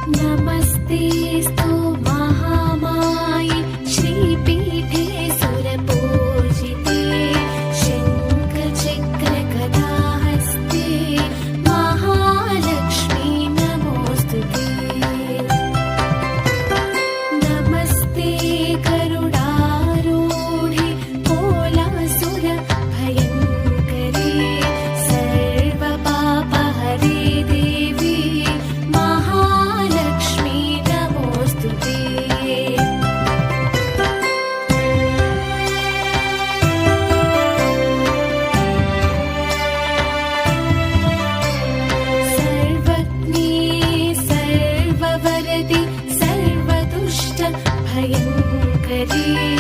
नमस्तेऽस्तु महामाये श्रीपीठे सुरपूजिते शङ्खचक्रगदाहस्ते महालक्ष्मी नमोऽस्तुते। नमस्ते गरुडारूढे कोलासुरभयङ्करे सर्वपापहरे देवी महालक्ष्मी नमोऽस्तुते। सर्वज्ञे सर्ववरदे सर्वदुष्टभयङ्करे